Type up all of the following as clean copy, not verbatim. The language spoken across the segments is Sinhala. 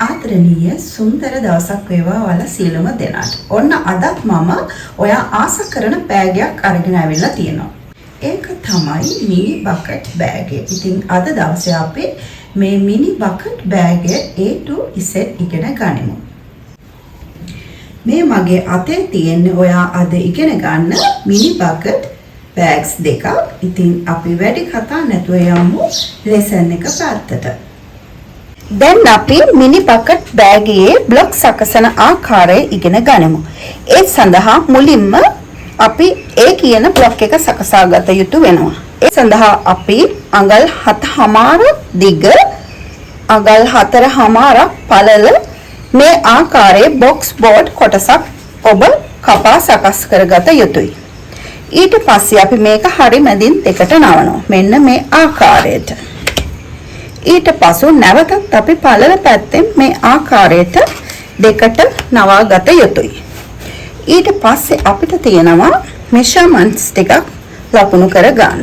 ආදරණීය සුන්දර දවසක් වේවා ඔයාලා සියලුම දෙනාට. ඔන්න අදත් මම ඔයා ආස කරන බෑගයක් අරගෙන ආවිල්ලා තියෙනවා. ඒක තමයි මිනි බකට් බෑගය. ඉතින් අද දවසේ අපි මේ මිනි බකට් බෑගය A to Z ඉගෙන ගනිමු. මේ මගේ අතේ තියෙන ඔයා අද ඉගෙන ගන්න මිනි බකට් බෑග්ස් දෙකක්. ඉතින් අපි වැඩි කතා නැතුව යමු ලෙසන් එක පැත්තට. දැන් අපි මිනි බකට් බෑගයේ බ්ලොක් සකසන ආකාරය ඉගෙන ගනිමු. ඒ සඳහා මුලින්ම අපි ඒ කියන බ්ලොක් එක සකසා ගත යුතු වෙනවා. ඒ සඳහා අපි අඟල් 7.5 දිග අඟල් 4.5 පළල මේ ආකාරයේ බොක්ස් බෝඩ් කොටසක් ඔබ කපා සකස් කරගත යුතුයි. ඊට පස්සේ අපි මේක හරි මැදින් දෙකට නවනවා. මෙන්න මේ ආකාරයට. ඊට පසු නැවතත් අපි පළල පැත්තෙන් මේ ආකාරයට දෙකට නවා ගත යුතුයි. ඊට පස්සේ අපිට තියෙනවා මෙෂර්මන්ට්ස් ටිකක් ලකුණු කර ගන්න.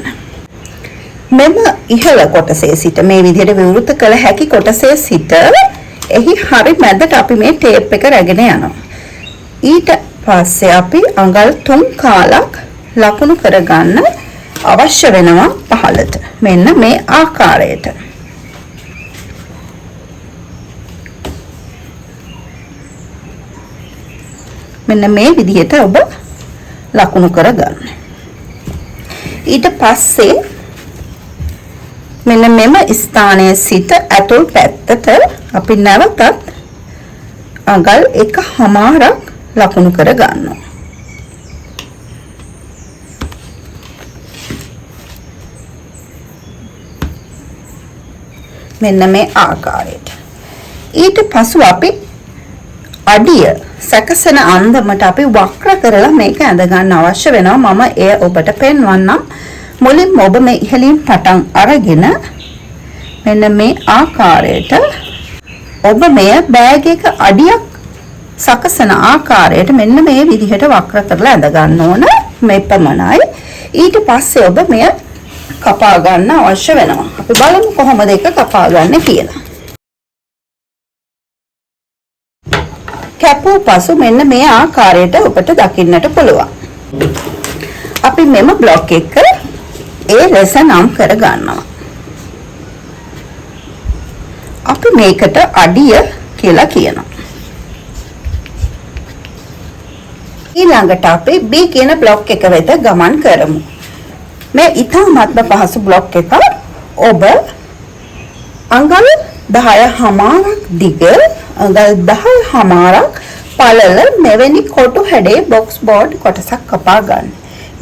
මෙම ඉහළ කොටසේ සිට මේ විදිහට විවෘත කළ හැකි කොටසේ සිට එහි හරි මැදට අපි මේ ටේප් එක රැගෙන යනවා. ඊට පස්සේ අපි අඟල් 3 කාලක් ලකුණු කර ගන්න අවශ්‍ය වෙනවා පහළට. මෙන්න මේ ආකාරයට. මෙන්න මේ විදිහට ඔබ ලකුණු කර ගන්න. ඊට පස්සේ මෙන්න මෙම ස්ථානයේ සිට ඇතුල් පැත්තට අපි නැවතත් අඟල් 1.5ක් ලකුණු කර ගන්නවා. මෙන්න මේ ආකාරයට. ඊට පසු අපි අඩිය සකසන අන්දමට අපි වක්‍ර කරලා මේක ඇඳ ගන්න අවශ්‍ය වෙනවා. මම එය ඔබට පෙන්වන්නම්. මුලින්ම ඔබ මේ ඉහළින් පටන් අරගෙන මෙන්න මේ ආකාරයට ඔබ මේ බෑග් එක අඩියක් සකසන ආකාරයට මෙන්න මේ විදිහට වක්‍ර කරලා ඇඳ ගන්න ඕන. මේ පමණයි. ඊට පස්සේ ඔබ මෙය කපා ගන්න අවශ්‍ය වෙනවා. අපි බලමු කොහොමද ඒක කපා ගන්න කියලා. කැපුව පසු මෙන්න මේ ආකාරයට ඔබට දකින්නට පුළුවන්. අපි මෙම බ්ලොක් එක ඒ ලෙස නම් කර ගන්නවා. අපි මේකට අඩිය කියලා කියනවා. ඊළඟට අපි B කියන බ්ලොක් එක වෙත ගමන් කරමු. මේ ඉතාමත්ම පහසු බ්ලොක් එක ඔබ අඟල් 10.5ක් දිග අඟල් 10.5ක් පළල මෙවැනි කොටු හැඩේ බොක්ස් බෝඩ් කොටසක් කපා ගන්න.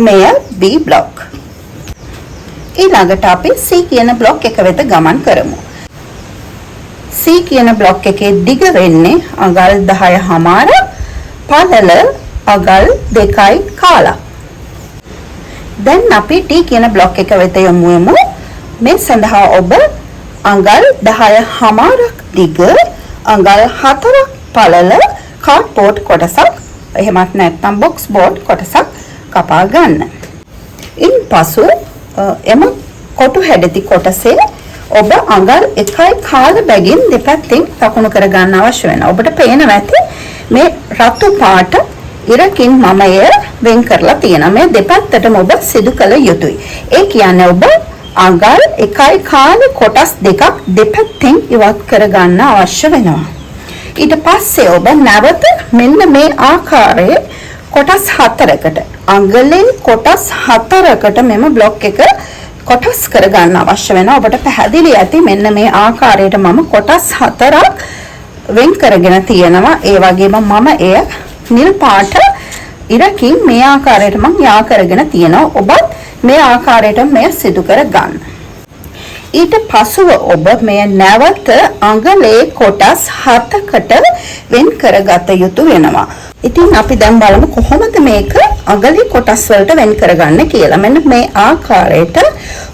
මෙය B බ්ලොක්. ඊළඟට අපි C කියන බ්ලොක් එක වෙත ගමන් කරමු. C කියන බ්ලොක් එකේ දිග වෙන්නේ අඟල් 10.5 පළල අඟල් 2යි කාලක්. දැන් අපි D කියන බ්ලොක් එක වෙත යමු. මේ සඳහා ඔබ අඟල් 10.5ක් දිග අඟල් 4ක් පළල කාඩ්බෝඩ් කොටසක් එහෙමත් නැත්නම් බොක්ස් බෝඩ් කොටසක් කපා ගන්න. ඉන්පසු එම කොටු හැඩති කොටසේ ඔබ අඟල් 1යි කාල බැගින් දෙපැත්තෙන් ලකුණු කර ගන්න අවශ්‍ය වෙනවා. ඔබට පේනවා ඇති මේ රතු පාට ඉරකින් මම එය වෙන් කරලා තියෙනවා. මේ දෙපැත්තටම ඔබ සිදු කළ යුතුයි. ඒ කියන්නේ ඔබ අඟල් 1යි කාල කොටස් දෙකක් දෙපැත්තෙන් ඉවත් කර ගන්න අවශ්‍ය වෙනවා. ඊට පස්සේ ඔබ නැවත මෙන්න මේ ආකාරයේ කොටස් 4කට අඟලෙන් කොටස් 4කට මෙම බ්ලොක් එක කොටස් කර ගන්න අවශ්‍ය වෙනවා. ඔබට පැහැදිලි ඇති මෙන්න මේ ආකාරයට මම කොටස් 4ක් වෙන් කරගෙන තියෙනවා. ඒ වගේම මම එය නිල් පාට ඉරකින් මේ ආකාරයට මම යා කරගෙන තියෙනවා. ඔබත් මේ ආකාරයට මෙය සිදු කර ගන්න. ඊට පසුව ඔබ මෙය නැවත අඟලේ කොටස් 7කට වෙන් කරගත යුතු වෙනවා. ඉතින් අපි දැන් බලමු කොහොමද මේක අඟලේ කොටස් වලට වෙන් කරගන්න කියලා. මෙන්න මේ ආකාරයට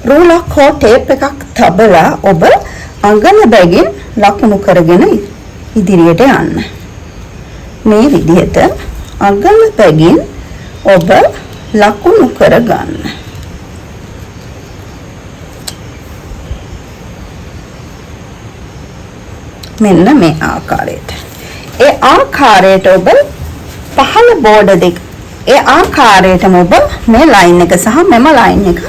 රූලර් හෝ ටේප් එකක් තබලා ඔබ අඟල බැගින් ලකුණු කරගෙන ඉදිරියට යන්න. මේ විදිහට අඟල බැගින් ඔබ ලකුණු කර ගන්න. මෙන්න මේ ආකාරයට. ඒ ආකාරයට ඔබ පහළ බෝඩ දෙක ඒ ආකාරයටම ඔබ මේ ලයින් එක සහ මෙම ලයින් එක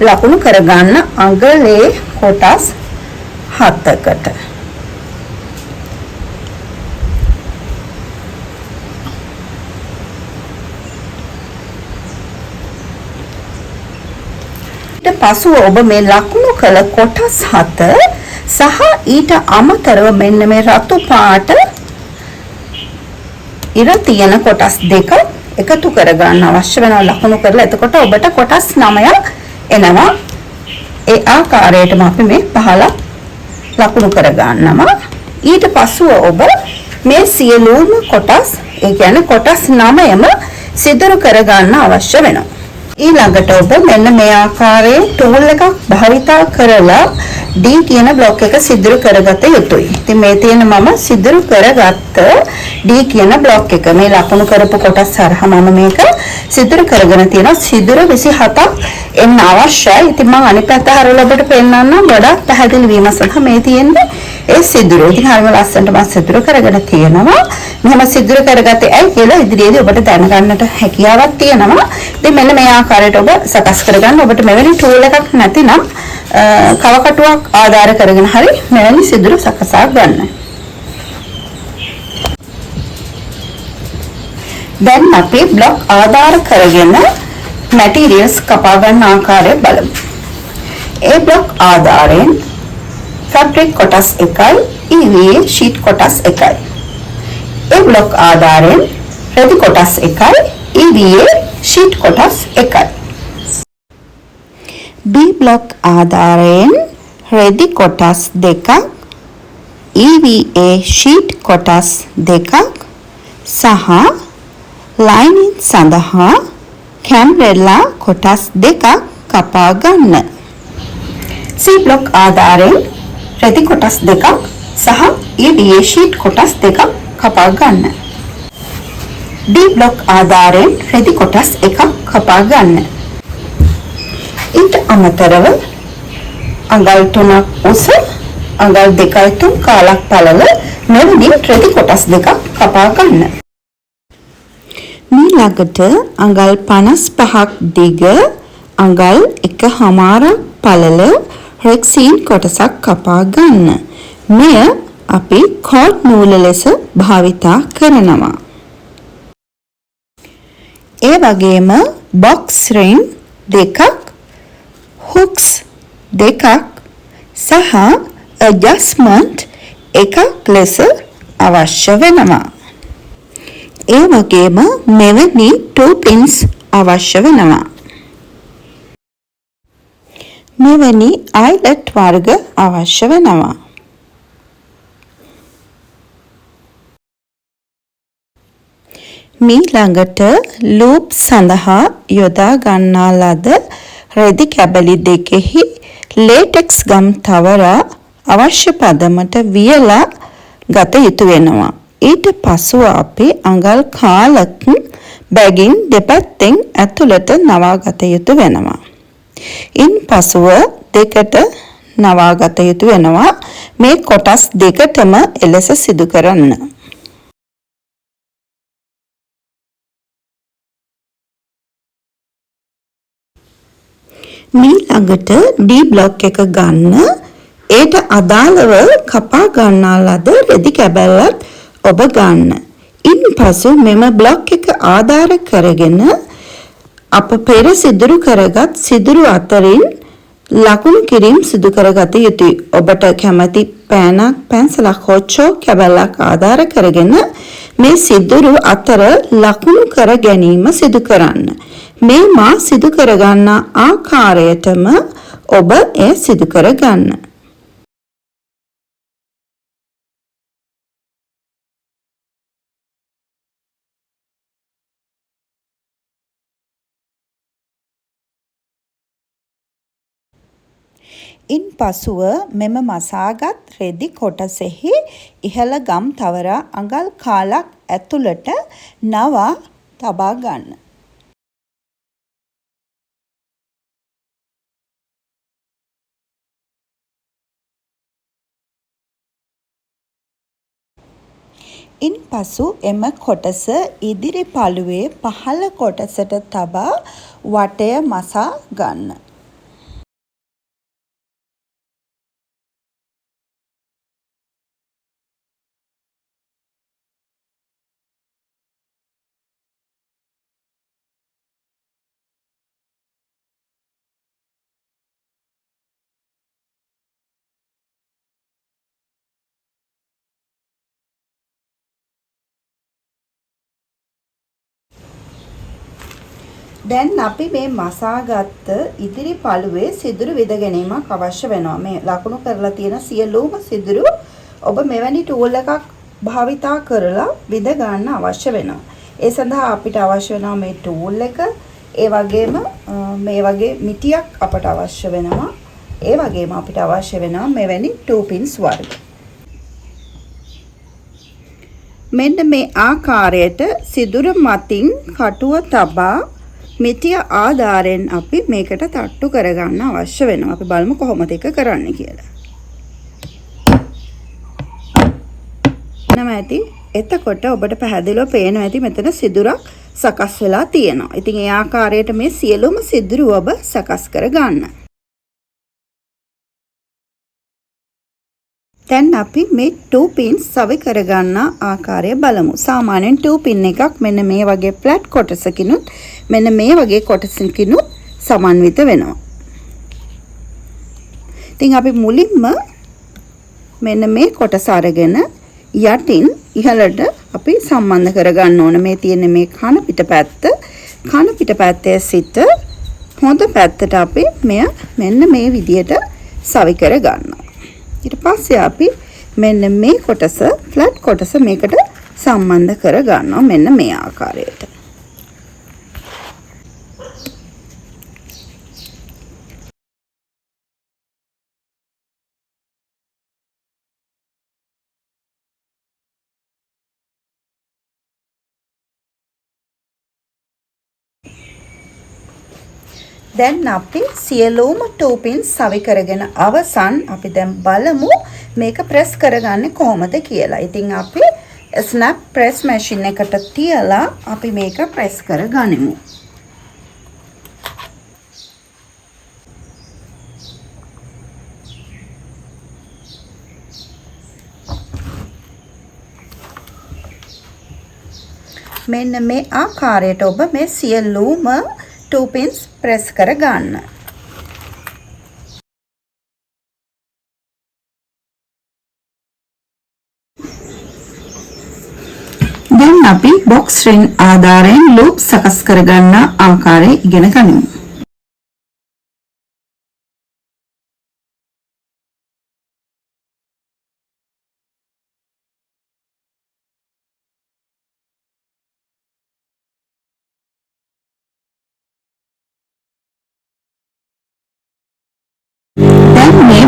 ලකුණු කරගන්න අඟලේ කොටස් 7කට. ඊට පසුව ඔබ මේ ලකුණු කළ කොටස් 7 සහ ඊට අමතරව මෙන්න මේ රතු පාට ඉර තියෙන කොටස් දෙක එකතු කරගන්න අවශ්‍ය වෙනවා ලකුණු කරලා. එතකොට ඔබට කොටස් 9ක් එනවා. ඒ ආකාරයටම අපි මේ පහළ ලකුණු කරගන්නවා. ඊට පසුව ඔබ මේ සියලුම කොටස්, ඒ කියන්නේ කොටස් 9ම සිදුරු කරගන්න අවශ්‍ය වෙනවා. ඊළඟට ඔබ මෙන්න මේ ආකාරයේ ටූල් එකක් භාවිතා කරලා D කියන බ්ලොක් එක සිදුරු කරගත යුතුයි. ඉතින් මේ තියෙන මම සිදුරු කරගත්ත D කියන බ්ලොක් එක මේ ලකුණු කරපු කොටස් හරහා මම මේක සිදුරු කරගෙන තියෙනවා. සිදුරු 27ක් එන්න අවශ්‍යයි. ඉතින් මම අනිත් පැත්ත හරවලා ඔබට පෙන්නන්නම් ගොඩක් පැහැදිලි වීම සඳහා මේ තියෙන්නේ ඒ සිදුරු. ඉතින් හරිම ලස්සනට මම සිදුරු කරගෙන තියෙනවා. මෙහෙම සිදුරු කරගත්තේ ඇයි කියලා ඉදිරියේදී ඔබට දැනගන්නට හැකියාවක් තියෙනවා. ඉතින් මෙන්න මේ ආකාරයට ඔබ සකස් කරගන්න. ඔබට මෙවැනි ටූල් එකක් නැතිනම් කවකටුවක් ආධාර කරගෙන හරි මෙවැනි සිදුරු සකසා ගන්න. දැන් අපි බ්ලොක් ආධාර කරගෙන මැටීරියල්ස් කපා ගන්න ආකාරය බලමු. ඒ බ්ලොක් ආධාරයෙන් ෆැබ්‍රික් කොටස් 1යි, EVA ෂීට් කොටස් 1යි. ඒ බ්ලොක් ආධාරයෙන් රෙදි කොටස් 1යි, EVA ෂීට් කොටස් 1යි. B බ්ලොක් ආධාරයෙන් රෙදි කොටස් 2ක්, EVA ෂීට් කොටස් 2ක් සහ ලයිනින් සඳහා කැම්බරෙලා කොටස් 2ක් කපා ගන්න. C බ්ලොක් ආධාරයෙන් රෙදි කොටස් 2ක් සහ EVA ෂීට් කොටස් 2ක් කපා ගන්න. D බ්ලොක් ආධාරයෙන් රෙදි කොටස් 1ක් කපා ගන්න. ඊට අමතරව අඟල් 3ක් උස, අඟල් 2.3 කාලක් පළල මෙවැනි රෙදි කොටස් 2ක් කපා ගන්න. ඊළඟට අඟල් 55ක් දිග, අඟල් 1.5ක් පළල රෙක්සින් කොටසක් කපා ගන්න. මෙය අපි කෝඩ් නූල ලෙස භාවිතා කරනවා. ඒ වගේම බොක්ස් රින් දෙකක්, හුක්ස් දෙකක් සහ ඇඩ්ජස්ට්මන්ට් එකක් ලෙස අවශ්‍ය වෙනවා. ඒ වගේම මෙවැනි 2 පින්ස් අවශ්‍ය වෙනවා. මෙවැනි අයිලට් වර්ග අවශ්‍ය වෙනවා. ඊළඟට ලූප් සඳහා යොදා ගන්නා ලද රෙදි කැබලි දෙකෙහි ලේටෙක්ස් ගම් තවරා අවශ්‍ය පදමට වියලා ගත යුතු වෙනවා. ඊට පසුව අපි අඟල් කාලක් බැගින් දෙපැත්තෙන් ඇතුළට නවා ගත යුතු වෙනවා. ඉන් පසුව දෙකට නවා ගත යුතු වෙනවා. මේ කොටස් දෙකටම එලෙස සිදු කරන්න. ඊළඟට D බ්ලොක් එක ගන්න. ඒට අදාළව කපා ගන්නා ලද රෙදි කැබැල්ලත් ඔබ ගන්න. ඉන්පසු මෙම බ්ලොක් එක ආධාර කරගෙන අප පෙර සිදුරු කරගත් සිදුරු අතරින් ලකුණු කිරීම සිදු කරගත යුතුයි. ඔබට කැමති පෑනක්, පැන්සලක් හෝ චෝක් කැබැල්ලක් ආධාර කරගෙන මේ සිදුරු අතර ලකුණු කර ගැනීම සිදු කරන්න. මේ මා සිදු කරගන්න ආකාරයටම ඔබ එය සිදු කරගන්න. ඉන් පසුව මෙම මසාගත් රෙදි කොටසෙහි ඉහළ ගම් තවරා අඟල් කාලක් ඇතුළට නවා තබා ගන්න. ඉන්පසු එම කොටස ඉදිරි පළුවේ පහළ කොටසට තබා වටය මසා ගන්න. දැන් අපි මේ මසාගත්ත ඉදිරි පළුවේ සිදුරු විද ගැනීමක් අවශ්‍ය වෙනවා. මේ ලකුණු කරලා තියෙන සියලුම සිදුරු ඔබ මෙවැනි ටූල් එකක් භාවිතා කරලා විද ගන්න අවශ්‍ය වෙනවා. ඒ සඳහා අපිට අවශ්‍ය වෙනවා මේ ටූල් එක. ඒ වගේම මේ වගේ මිටියක් අපට අවශ්‍ය වෙනවා. ඒ වගේම අපිට අවශ්‍ය වෙනවා මෙවැනි 2 pins වර්ග. මෙන්න මේ ආකාරයට සිදුරු මතින් කටුව තබා මිටිය ආධාරයෙන් අපි මේකට තට්ටු කරගන්න අවශ්‍ය වෙනවා. අපි බලමු කොහොමද ඒක කරන්න කියලා. නැමැති එතකොට ඔබට පැහැදිලිව පේනවා ඇති මෙතන සිදුරක් සකස් වෙලා තියෙනවා. ඉතින් ඒ ආකාරයට මේ සියලුම සිදුරු ඔබ සකස් කරගන්න. දැන් අපි මේ 2 pins සවි කරගන්න ආකාරය බලමු. සාමාන්‍යයෙන් 2 pin එකක් මෙන්න මේ වගේ ෆ්ලැට් කොටසකිනුත් මෙන්න මේ වගේ කොටසකිනුත් සමන්විත වෙනවා. ඉතින් අපි මුලින්ම මෙන්න මේ කොටස අරගෙන යටින් ඉහළට අපි සම්බන්ධ කරගන්න ඕන. මේ තියෙන මේ කන පිට පැත්තේ සිට හොඳ පැත්තට අපි මෙන්න මේ විදියට සවි කර ගන්නවා. ඊට පස්සේ අපි මෙන්න මේ කොටස ෆ්ලැට් කොටස මේකට සම්බන්ධ කර ගන්නවා මෙන්න මේ ආකාරයට. දැන් අපි සියලුම 2 pins සවි කරගෙන අවසන් අපි දැන් බලමු මේක ප්‍රෙස් කරගන්නේ කොහොමද කියලා. ඉතින් අපි ස්නැප් ප්‍රෙස් මැෂින් එකට තියලා අපි මේක ප්‍රෙස් කරගනිමු. මෙන්න මේ ආකාරයට ඔබ මේ සියලුම 2 pins press කර ගන්න. දැන් අපි box ring ආධාරයෙන් loop සකස් කර ගන්න ආකාරය ඉගෙන ගනිමු.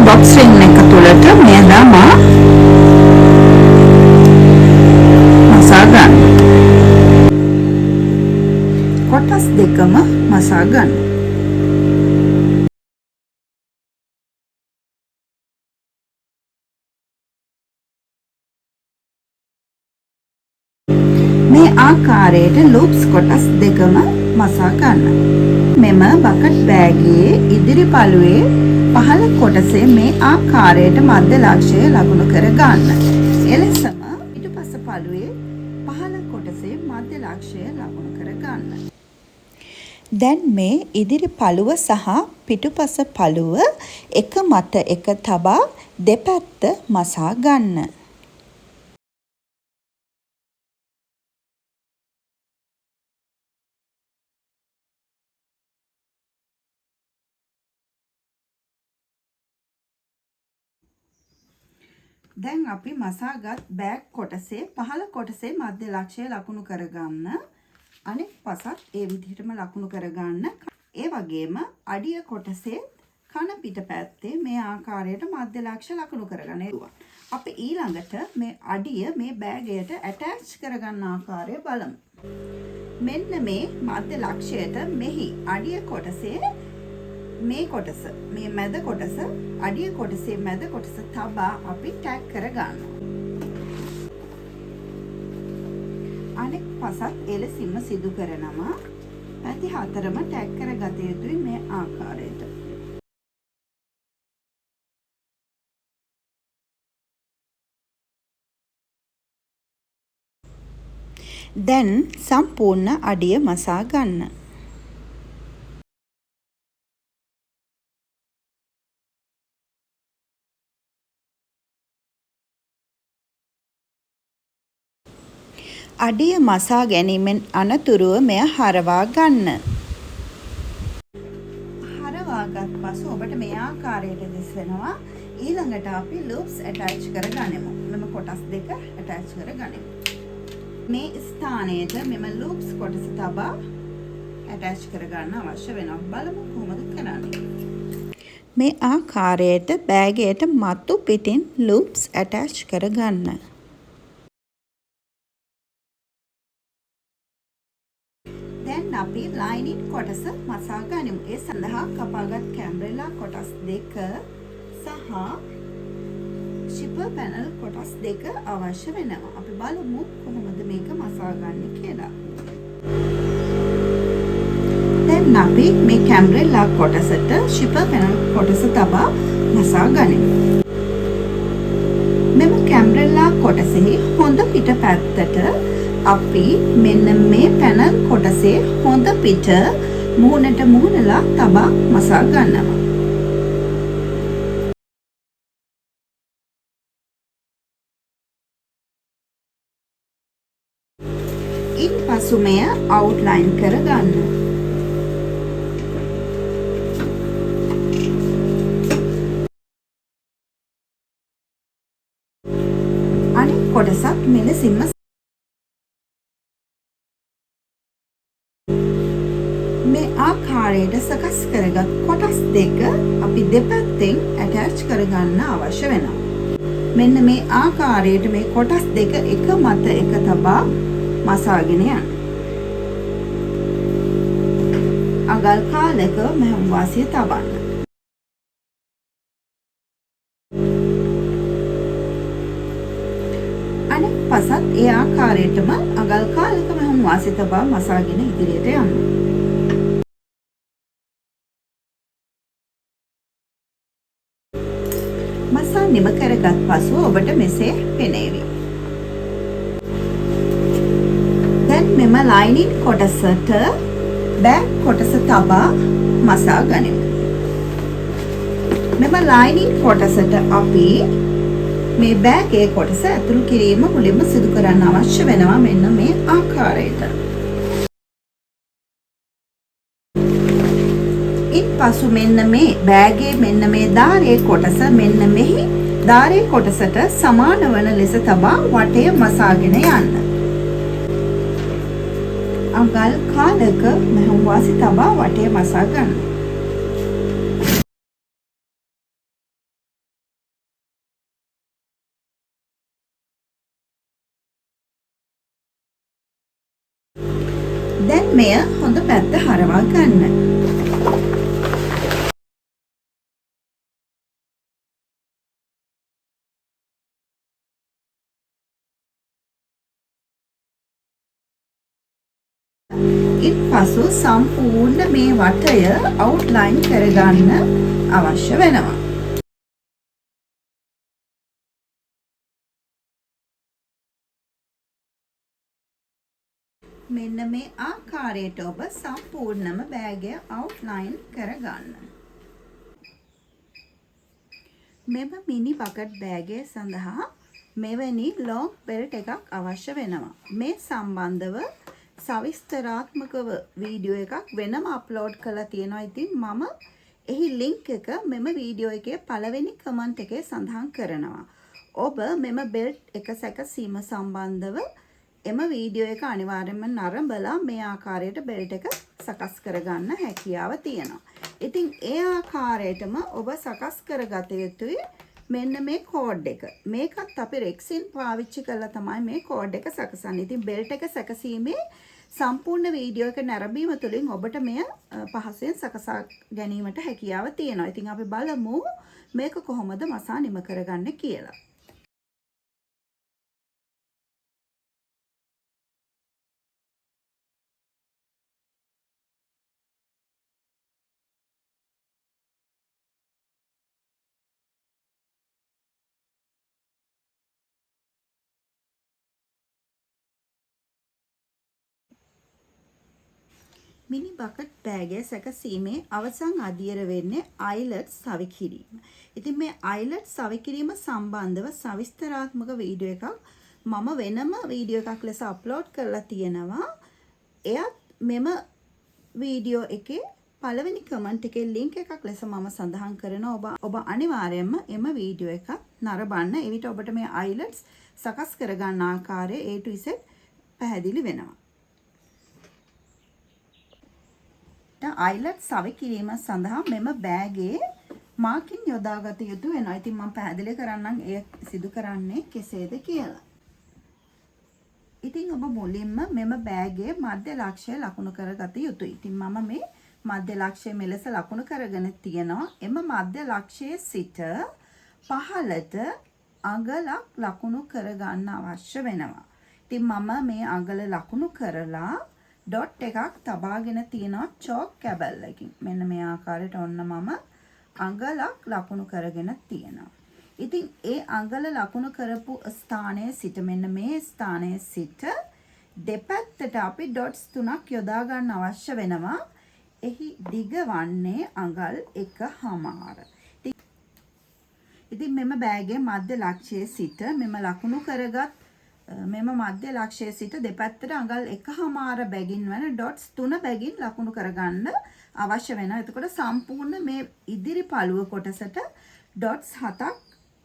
box ring එක තුලට මේ දමා මසා ගන්න. කොටස් දෙකම මසා ගන්න. මේ ආකාරයට ලූප්ස් කොටස් දෙකම මසා ගන්න. මෙම බකට් බෑගයේ ඉදිරි පළුවේ පහළ කොටසේ මේ ආකාරයට මධ්‍ය ලක්ෂය ලකුණු කර ගන්න. එලෙසම පිටුපස පළුවේ පහළ කොටසේ මධ්‍ය ලක්ෂය ලකුණු කර ගන්න. දැන් මේ ඉදිරි පළුව සහ පිටුපස පළුව එක මත එක තබා දෙපැත්ත මසා ගන්න. දැන් අපි මසාගත් බෑග් කොටසේ පහළ කොටසේ මධ්‍ය ලක්ෂය ලකුණු කරගන්න. අනෙක් පසත් ඒ විදිහටම ලකුණු කරගන්න. ඒ වගේම අඩිය කොටසේ කන පිට පැත්තේ මේ ආකාරයට මධ්‍ය ලක්ෂ්‍ය ලකුණු කරගන්න. අපි ඊළඟට මේ අඩිය මේ බෑගයට ඇටච් කරගන්න ආකාරය බලමු. මෙන්න මේ මධ්‍ය ලක්ෂයට මෙහි අඩිය කොටසේ මේ කොටස මේ මැද කොටස අඩිය කොටසේ මැද කොටස තබා අපි ටැග් කර ගන්නවා. අනෙක් පසත් එලෙසින්ම සිදු කරනවා. පැති හතරම ටැග් කරගත යුතුයි මේ ආකාරයට. දැන් සම්පූර්ණ අඩිය මසා ගන්න. අඩිය මසා ගැනීමෙන් අනතුරුව මෙය හරවා ගන්න. හරවාගත් පසු ඔබට මේ ආකාරයට දිස්වෙනවා. ඊළඟට අපි ලූප්ස් ඇටච් කරගනිමු. මෙම කොටස් දෙක ඇටච් කරගනිමු. මේ ස්ථානයට මෙම ලූප්ස් කොටස තබා ඇටච් කරගන්න අවශ්‍ය වෙනවා. බලමු කොහොමද කරන්නේ. මේ ආකාරයට බෑගයට මතු පිටින් ලූප්ස් ඇටච් කරගන්න. දැන් අපි ලයිනින් කොටස මසා ගනිමු. ඒ සඳහා කපාගත් කැම්බරෙලා කොටස් දෙක සහ ශිපර් පැනල් කොටස් දෙක අවශ්‍ය වෙනවා. අපි බලමු කොහොමද මේක මසා ගන්න කියලා. දැන් අපි මේ කැම්බරෙලා කොටසට ශිපර් පැනල් කොටස තබා මසා ගනිමු. මෙම කැම්බරෙලා කොටසේ හොඳ පිට පැත්තට අපි මෙන්න මේ පැනල් කොටසේ හොඳ පිට මුහුණට මුහුණලා තබා මසා ගන්නවා. ඉන් පසු මෙය අවුට්ලයින් කර ගන්න. අනෙක් කොටසත් මෙලෙසින්ම මේ ආකාරයට සකස් කරගත් කොටස් දෙක අපි දෙපැත්තෙන් ඇටච් කරගන්න අවශ්‍ය වෙනවා. මෙන්න මේ ආකාරයට මේ කොටස් දෙක එක මත එක තබා මසාගෙන යන්න. අගල් කාලක මෙහෙම වාසිය තබන්න. අනෙක් පසත් ඒ ආකාරයටම අගල් කාලක මෙහෙම වාසිය තබා මසාගෙන ඉදිරියට යන්න. මසා නිම කරගත් පසු ඔබට මෙසේ පෙනේවි. දැන් මෙම ලයිනින් කොටසට බෑග් කොටස තබා මසා ගනිමු. මෙම ලයිනින් කොටසට අපි මේ බෑගේ කොටස ඇතුළු කිරීම මුලින්ම සිදු කරන්න අවශ්‍ය වෙනවා. මෙන්න මේ ආකාරයට. පසු මෙන්න මේ බෑගේ මෙන්න මේ දාරේ කොටස මෙන්න මෙහි දාරේ කොටසට සමාන වන ලෙස තබා වටය මසාගෙන යන්න. අඟල් කාලක මෙහෙම වාසි තබා වටය මසා ගන්න. දැන් මෙය හොඳ පැත්ත හරවා ගන්න. ඉන් පසු සම්පූර්ණ මේ වටය අවුට්ලයින් කරගන්න අවශ්‍ය වෙනවා. මෙන්න මේ ආකාරයට ඔබ සම්පූර්ණම බෑගය අවුට්ලයින් කරගන්න. මෙම මිනි බකට් බෑගය සඳහා මෙවැනි ලොං බෙල්ට් එකක් අවශ්‍ය වෙනවා. මේ සම්බන්ධව සවිස්තරාත්මකව වීඩියෝ එකක් වෙනම අප්ලෝඩ් කරලා තියෙනවා. ඉතින් මම එහි ලින්ක් එක මෙම වීඩියෝ එකේ පළවෙනි කමෙන්ට් එකේ සඳහන් කරනවා. ඔබ මෙම බෙල්ට් එක සැකසීම සම්බන්ධව එම වීඩියෝ එක අනිවාර්යයෙන්ම නරඹලා මේ ආකාරයට බෙල්ට් එක සකස් කරගන්න හැකියාව තියෙනවා. ඉතින් ඒ ආකාරයටම ඔබ සකස් කරගත යුතුයි. මෙන්න මේ කෝඩ් එක. මේකත් අපි රෙක්සින් පාවිච්චි කරලා තමයි මේ කෝඩ් එක සකසන්නේ. ඉතින් බෙල්ට් එක සැකසීමේ සම්පූර්ණ වීඩියෝ එක නැරඹීම තුළින් ඔබට මෙය පහසුවෙන් සකසා ගැනීමට හැකියාව තියෙනවා. ඉතින් අපි බලමු මේක කොහොමද මසා නිම කරගන්නේ කියලා. මිනි බකට් බෑගය සැකසීමේ අවසන් අදියර වෙන්නේ අයිලට්ස් සවි කිරීම. ඉතින් මේ අයිලට්ස් සවි කිරීම සම්බන්ධව සවිස්තරාත්මක වීඩියෝ එකක් මම වෙනම වීඩියෝ එකක් ලෙස අප්ලෝඩ් කරලා තියෙනවා. එයත් මෙම වීඩියෝ එකේ පළවෙනි කමෙන්ට් එකේ ලින්ක් එකක් ලෙස මම සඳහන් කරනවා. ඔබ අනිවාර්යයෙන්ම එම වීඩියෝ එක නරඹන්න. එවිට ඔබට මේ අයිලට්ස් සකස් කරගන්න ආකාරය A to Z පැහැදිලි වෙනවා. අයිලට්ස් සවි කිරීම සඳහා මෙම බෑගේ මාකින් යොදාගත යුතු වෙනවා. ඉතින් මම පැහැදිලි කරන්නම් එය සිදු කරන්නේ කෙසේද කියලා. ඉතින් ඔබ මුලින්ම මෙම බෑගේ මධ්‍ය ලක්ෂ්‍යය ලකුණු කරගත යුතුයි. ඉතින් මම මේ මධ්‍ය ලක්ෂ්‍යය මෙලෙස ලකුණු කරගෙන තියෙනවා. එම මධ්‍ය ලක්ෂ්‍යයේ සිට පහළට අඟලක් ලකුණු කරගන්න අවශ්‍ය වෙනවා. ඉතින් මම මේ අඟල ලකුණු කරලා ඩොට් එකක් තබාගෙන තියෙනවා චෝක් කැබල්ලකින්. මෙන්න මේ ආකාරයට ඔන්න මම අඟලක් ලකුණු කරගෙන තියෙනවා. ඉතින් ඒ අඟල ලකුණු කරපු ස්ථානයේ සිට මෙන්න මේ ස්ථානයේ සිට දෙපැත්තට අපි ඩොට්ස් 3ක් යොදා ගන්න අවශ්‍ය වෙනවා. එහි දිග වන්නේ අඟල් 1.5. ඉතින් මෙම බෑගේ මධ්‍ය ලක්ෂ්‍යයේ සිට මෙම ලකුණු කරගත් මෙම මධ්‍ය ලක්ෂ්‍යයේ සිට දෙපැත්තට අඟල් 1.5 බැගින් වන ඩොට්ස් 3 බැගින් ලකුණු කරගන්න අවශ්‍ය වෙනවා. එතකොට සම්පූර්ණ මේ ඉදිරි පළුව කොටසට ඩොට්ස් 7ක්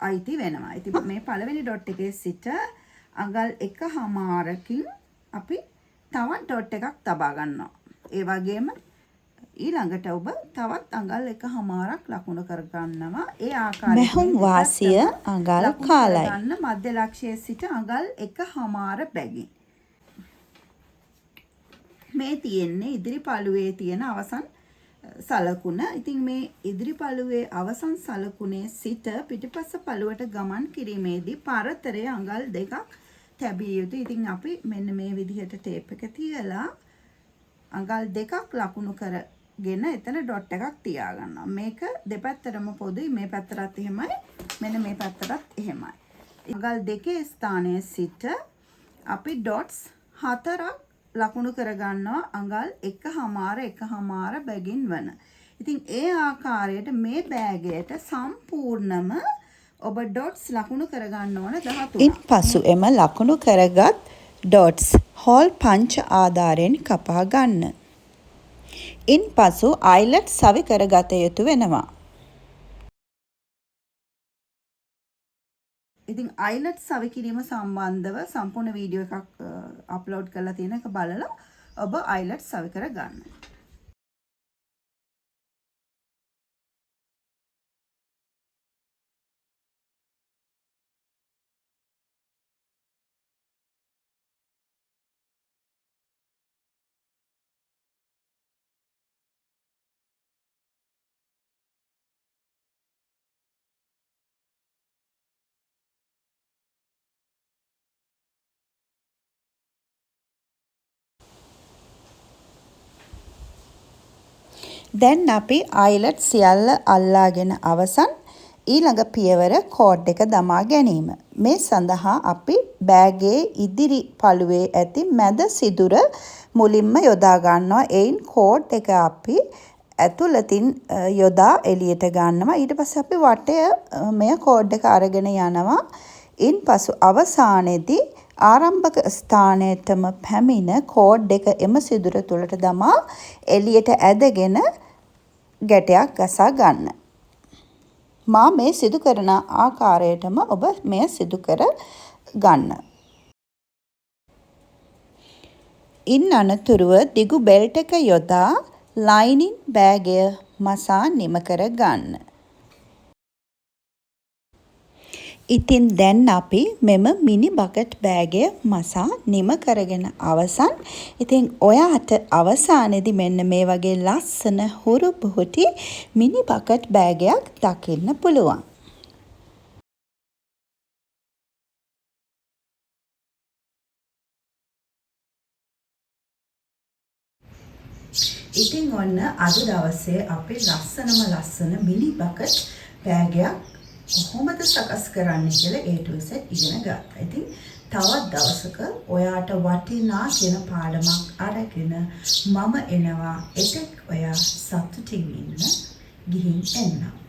අයිති වෙනවා. ඉතින් මේ පළවෙනි ඩොට් එකේ සිට අඟල් 1.5කින් අපි තවත් ඩොට් එකක් තබා ගන්නවා. ඒ වගේම ඊළඟට ඔබ තවත් අඟල් 1.5ක් ලකුණු කර ගන්නවා. ඒ ආකාරයෙන් මෙහුම් වාසිය අඟල් කාලයි. ගන්න මධ්‍ය ලක්ෂ්‍යයේ සිට අඟල් 1.5 බැගින්. මේ තියෙන්නේ ඉදිරි පළුවේ තියෙන අවසන් සලකුණ. ඉතින් මේ ඉදිරි පළුවේ අවසන් සලකුණේ සිට පිටිපස්ස පළුවට ගමන් කිරීමේදී පරතරය අඟල් 2ක් තැබිය යුතුයි. ඉතින් අපි මෙන්න මේ විදිහට ටේප් එක තියලා අඟල් 2ක් ලකුණු කරගෙන එතන ඩොට් එකක් තියා ගන්නවා. මේක දෙපැත්තටම පොදුයි. මේ පැත්තටත් එහෙමයි. මෙන්න මේ පැත්තටත් එහෙමයි. අඟල් 2 ස්ථානයේ සිට අපි ඩොට්ස් 4ක් ලකුණු කරගන්නවා අඟල් 1.5 බැගින් වන. ඉතින් ඒ ආකාරයට මේ බෑගයට සම්පූර්ණම ඔබ ඩොට්ස් ලකුණු කරගන්න ඕන 13. ඉන්පසු එම ලකුණු කරගත් ඩොට්ස් හෝල් පංච ආධාරයෙන් කපා ගන්න. ඉන්පසු අයිලට් සවි කරගත යුතු වෙනවා. ඉතින් අයිලට් සවි කිරීම සම්බන්ධව සම්පූර්ණ වීඩියෝ එකක් අප්ලෝඩ් කරලා තියෙන එක බලලා ඔබ අයිලට් සවි කර ගන්න. දැන් අපි අයිලට් සියල්ල අල්ලාගෙන අවසන්. ඊළඟ පියවර කෝඩ් එක දමා ගැනීම. මේ සඳහා අපි බෑගේ ඉදිරි පළුවේ ඇති මැද සිදුර මුලින්ම යොදා ගන්නවා. එයින් කෝඩ් එක අපි ඇතුළතින් යොදා එළියට ගන්නවා. ඊට පස්සේ අපි වටය මෙය කෝඩ් එක අරගෙන යනවා. ඉන්පසු අවසානයේදී ආරම්භක ස්ථානයටම පැමිණ කෝඩ් එක එම සිදුර තුළට දමා එළියට ඇදගෙන ගැටයක් ගසා ගන්න. මා මේ සිදු කරන ආකාරයටම ඔබ මෙය සිදු කර ගන්න. ඉන් අනතුරුව දිගු බෙල්ට් එක යොදා ලයිනින් බෑගය මසා නිම කර ගන්න. ඉතින් දැන් අපි මෙම මිනි බකට් බෑගය මසා නිම කරගෙන අවසන්. ඉතින් ඔයාට අවසානයේදී මෙන්න මේ වගේ ලස්සන හුරු පුහුටි මිනි බකට් බෑගයක් දකින්න පුළුවන්. ඉතින් ඔන්න අද දවසේ අපි ලස්සන මිනි බකට් බෑගයක් කොහොමද සකස් කරන්නේ කියලා A to Z ඉගෙන ගත්තා. ඉතින් තවත් දවසක ඔයාට වටිනා කියන පාඩමක් අරගෙන මම එනවා. එතෙක් ඔයා සතුටින් ඉන්න. ගිහින් එන්නම්.